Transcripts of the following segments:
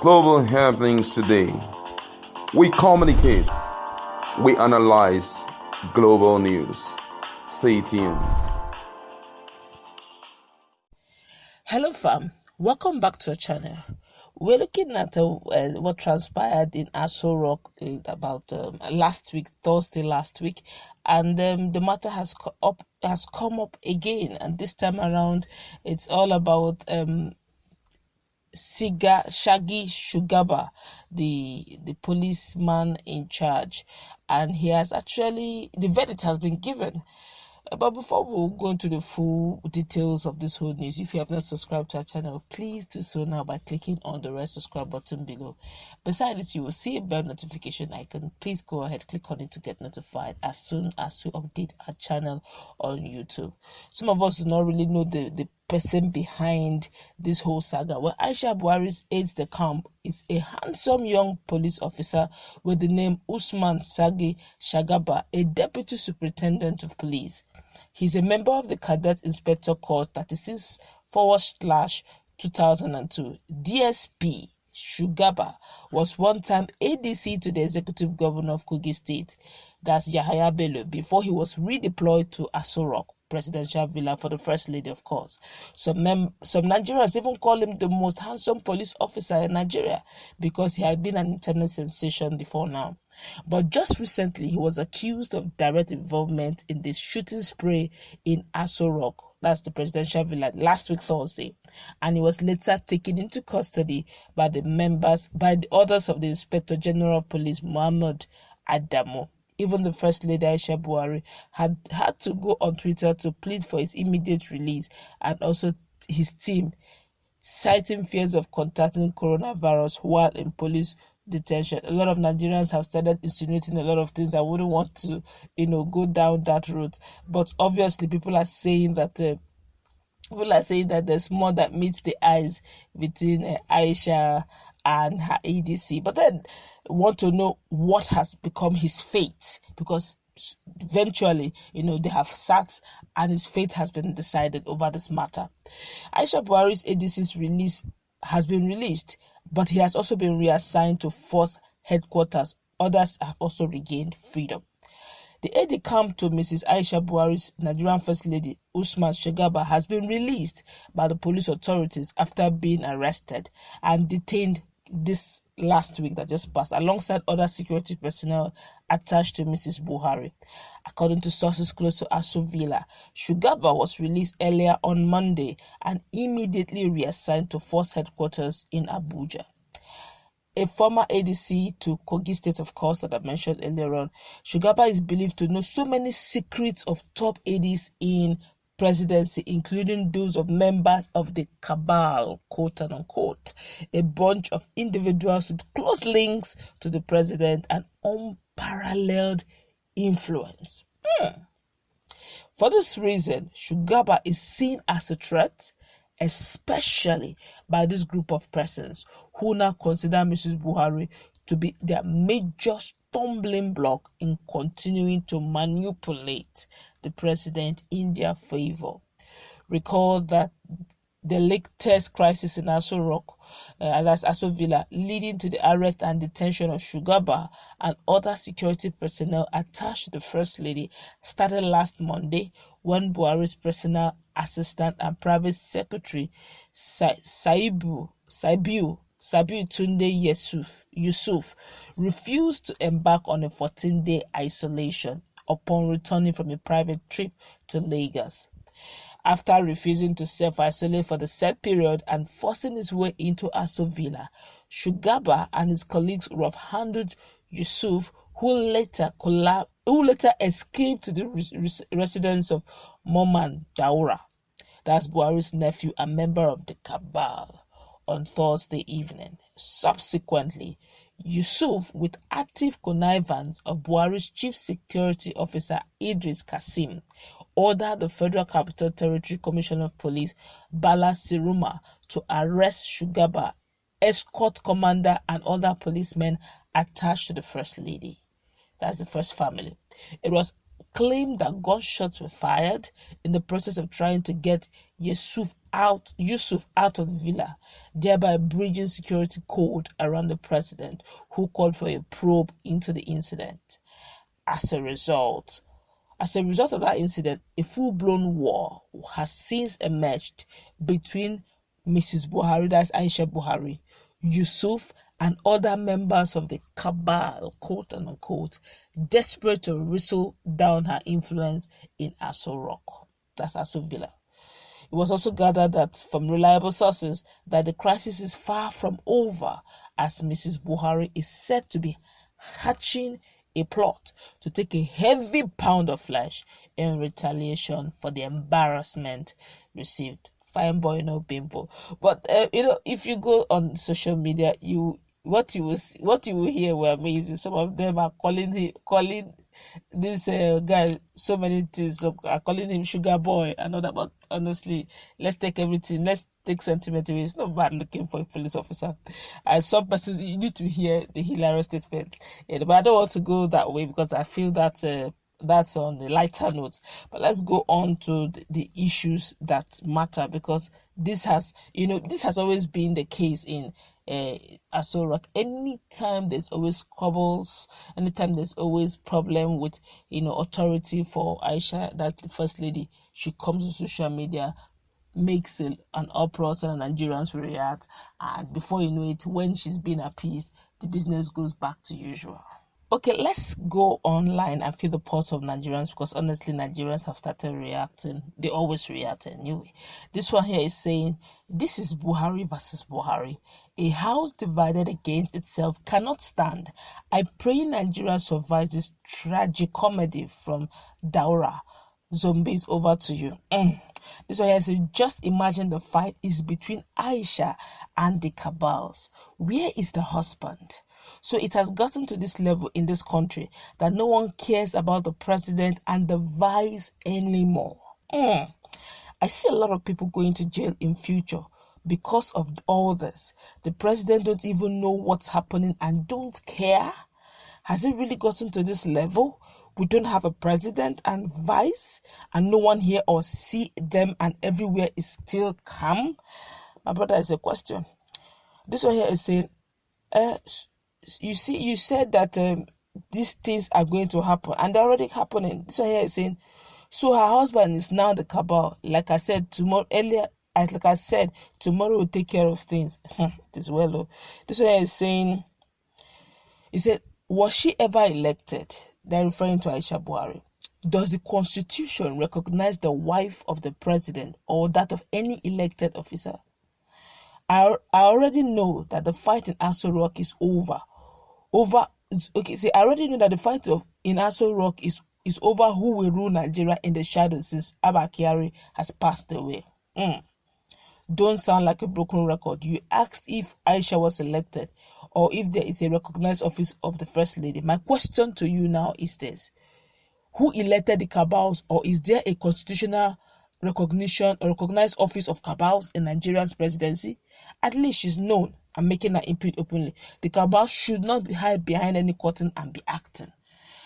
global happenings today. We communicate, we analyze global news. Stay tuned. Hello fam, welcome back to our channel. We're looking at what transpired in Asorock about last week, Thursday last week, and the matter has come up again, and this time around it's all about Shaggy Shugaba, the policeman in charge, and he has actually, the verdict has been given. But before we go into the full details of this whole news, if you have not subscribed to our channel, please do so now by clicking on the red subscribe button below. Beside it, you will see a bell notification icon. Please go ahead, click on it to get notified as soon as we update our channel on YouTube. Some of us do not really know the person behind this whole saga. Well, Aisha Buhari's aides-de-camp is a handsome young police officer with the name Usman Sagi Shugaba, a deputy superintendent of police. He's a member of the Cadet Inspector Corps 36/2002. DSP Shugaba was one time ADC to the executive governor of Kogi State, that's Yahaya Bello, before he was redeployed to Asorock presidential villa for the first lady, of course. Some Nigerians even call him the most handsome police officer in Nigeria because he had been an internet sensation before now. But just recently, he was accused of direct involvement in the shooting spree in Asorock, that's the presidential villa, last week Thursday, and he was later taken into custody by the orders of the Inspector General of Police, Muhammad Adamu. Even the First Lady Aisha Buhari had to go on Twitter to plead for his immediate release, and also his team, citing fears of contacting coronavirus while in police detention. A lot of Nigerians have started insinuating a lot of things. I wouldn't want to, go down that route, but obviously people are saying that there's more that meets the eyes between Aisha and her ADC. But then want to know what has become his fate, because eventually, they have sat and his fate has been decided over this matter. Aisha Buhari's ADC's release has been released, but he has also been reassigned to force headquarters. Others have also regained freedom. The aide-de-camp to Mrs. Aisha Buhari's Nigerian First Lady, Usman Shugaba, has been released by the police authorities after being arrested and detained this last week that just passed, alongside other security personnel attached to Mrs. Buhari. According to sources close to Aso Villa, Shugaba was released earlier on Monday and immediately reassigned to force headquarters in Abuja. A former ADC to Kogi State, of course, that I mentioned earlier on, Shugaba is believed to know so many secrets of top ADs in presidency, including those of members of the Cabal, quote and unquote, a bunch of individuals with close links to the president and unparalleled influence. For this reason, Shugaba is seen as a threat, especially by this group of persons who now consider Mrs. Buhari to be their major stumbling block in continuing to manipulate the president in their favor. Recall that the latest crisis in Asorock, that's Aso Villa, leading to the arrest and detention of Shugaba and other security personnel attached to the First Lady, started last Monday when Buhari's personal assistant and private secretary Sabiu Tunde Yusuf refused to embark on a 14-day isolation upon returning from a private trip to Lagos. After refusing to self-isolate for the set period and forcing his way into Aso Villa, Shugaba and his colleagues would have handled Yusuf, who later escaped to the residence of Mamman, Daura, that's Buhari's nephew and member of the Cabal, on Thursday evening. Subsequently, Yusuf, with active connivance of Buhari's Chief Security Officer Idris Kasim, ordered the Federal Capital Territory Commissioner of Police Bala Siruma to arrest Shugaba, escort commander and other policemen attached to the First Lady. That's the first family. It was claimed that gunshots were fired in the process of trying to get Yusuf out of the villa, thereby breaching security code around the president, who called for a probe into the incident. As a result of that incident, a full-blown war has since emerged between Mrs. Buhari, that's Aisha Buhari, Yusuf, and other members of the Cabal, quote and unquote, desperate to wrestle down her influence in Asorock, that's Aso Villa. It was also gathered that from reliable sources that the crisis is far from over, as Mrs. Buhari is said to be hatching a plot to take a heavy pound of flesh in retaliation for the embarrassment received. Fine boy, no pimple. But if you go on social media, what you will hear will amaze you. Some of them are calling this guy so many things. So are calling him sugar boy and all that. But honestly, let's take sentiment away. It's not bad looking for a police officer. And some persons, you need to hear the hilarious statements. Yeah, but I don't want to go that way because I feel that that's on the lighter note. But let's go on to the issues that matter, because this has always been the case in Asorock. Anytime there's always squabbles, anytime there's always problem with authority for Aisha, that's the first lady, she comes to social media, makes an uproar, and Nigerians react, and before you know it, when she's been appeased, the business goes back to usual. Okay, let's go online and feel the pulse of Nigerians, because honestly, Nigerians have started reacting. They always react anyway. This one here is saying, this is Buhari versus Buhari. A house divided against itself cannot stand. I pray Nigeria survives this tragic comedy from Daura. Zombies, over to you. This one here says, just imagine the fight is between Aisha and the Cabals. Where is the husband? So it has gotten to this level in this country that no one cares about the president and the vice anymore. I see a lot of people going to jail in future because of all this. The president don't even know what's happening and don't care. Has it really gotten to this level? We don't have a president and vice, and no one hear or see them, and everywhere is still calm. My brother, is a question. This one here is saying, you said that these things are going to happen, and they're already happening. This one here is saying, so her husband is now the Cabal. Like I said tomorrow will take care of things. It is well. This one here is saying, he said, was she ever elected? They're referring to Aisha Buhari. Does the Constitution recognize the wife of the president or that of any elected officer? I already know that the fight in Asorock is over. I already know that the fight in Asorock is over who will rule Nigeria in the shadows since Abba Kyari has passed away. Don't sound like a broken record. You asked if Aisha was elected or if there is a recognized office of the First Lady. My question to you now is this. Who elected the Cabals, or is there a constitutional recognition or recognized office of Cabals in Nigeria's presidency? At least she's known and making her input openly. The Cabals should not hide behind any curtain and be acting.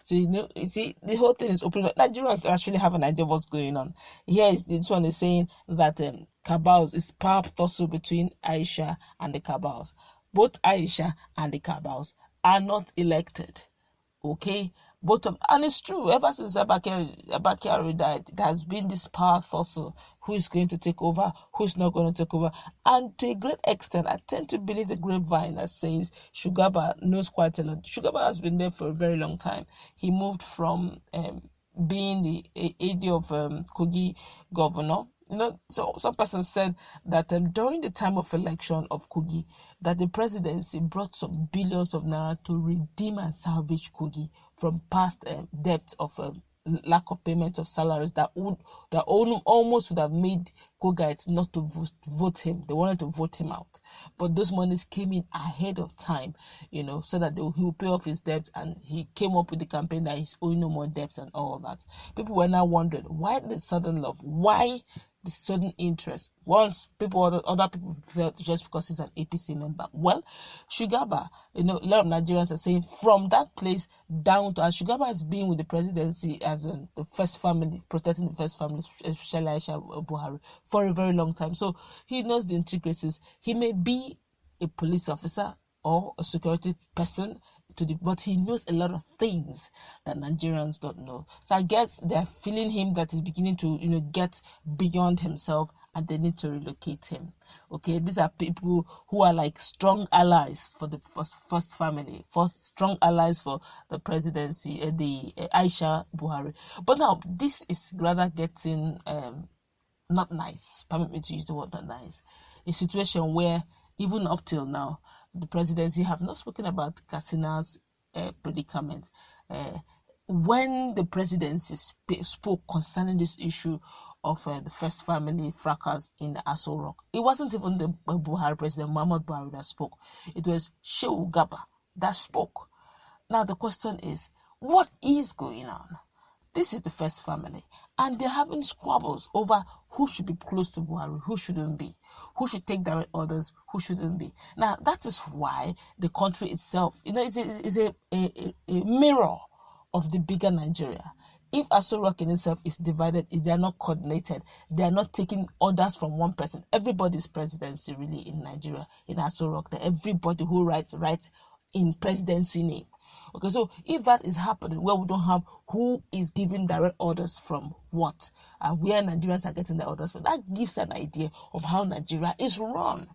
So, you see, the whole thing is open. Nigerians actually have an idea of what's going on. This one is saying that Cabals is power tussle between Aisha and the Cabals. Both Aisha and the Cabals are not elected. Okay? And it's true, ever since Abba Kyari died, it has been this power tussle. Who is going to take over? Who's not going to take over? And to a great extent, I tend to believe the grapevine that says Shugaba knows quite a lot. Shugaba has been there for a very long time. He moved from being the AD of Kogi governor. So some person said that during the time of election of Kogi, that the presidency brought some billions of naira to redeem and salvage Kogi from past debt of lack of payment of salaries that almost would have made Kogites not to vote him. They wanted to vote him out. But those monies came in ahead of time, so that he will pay off his debt, and he came up with the campaign that he's owing no more debt and all that. People were now wondering, why the sudden love? Why the sudden interest? Other people felt just because he's an APC member. Well, Shugaba, a lot of Nigerians are saying from that place down to, as Shugaba has been with the presidency as the first family, protecting the first family, especially Aisha Buhari, for a very long time. So he knows the intricacies. He may be a police officer or a security person, but he knows a lot of things that Nigerians don't know. So I guess they're feeling him that he's beginning to, get beyond himself, and they need to relocate him. Okay, these are people who are like strong allies for the first family, strong allies for the presidency, the Aisha Buhari. But now this is rather getting not nice. Permit me to use the word not nice. A situation where even up till now, the presidency have not spoken about Katsina's predicament. When the presidency spoke concerning this issue of the first family fracas in Asorock, it wasn't even the Buhari president, Mamman Buhari, that spoke. It was Shugaba that spoke. Now the question is, what is going on? This is the first family, and they're having squabbles over who should be close to Buhari, who shouldn't be, who should take direct orders, who shouldn't be. Now, that is why the country itself, is a mirror of the bigger Nigeria. If Asorock in itself is divided, if they are not coordinated, they are not taking orders from one person. Everybody's presidency really in Nigeria, in Asorock, that everybody who writes in presidency name. Okay, so if that is happening, where we don't have who is giving direct orders from what, and where Nigerians are getting the orders from, that gives an idea of how Nigeria is run.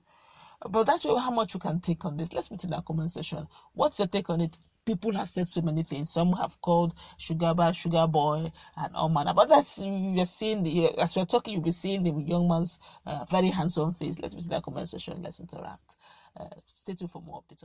But that's how much we can take on this. Let's meet in our comment section. What's your take on it? People have said so many things. Some have called Shugaba, Sugar Boy, and all manner. But you're seeing as we're talking, you'll be seeing the young man's very handsome face. Let's meet in our comment section. Let's interact. Stay tuned for more updates.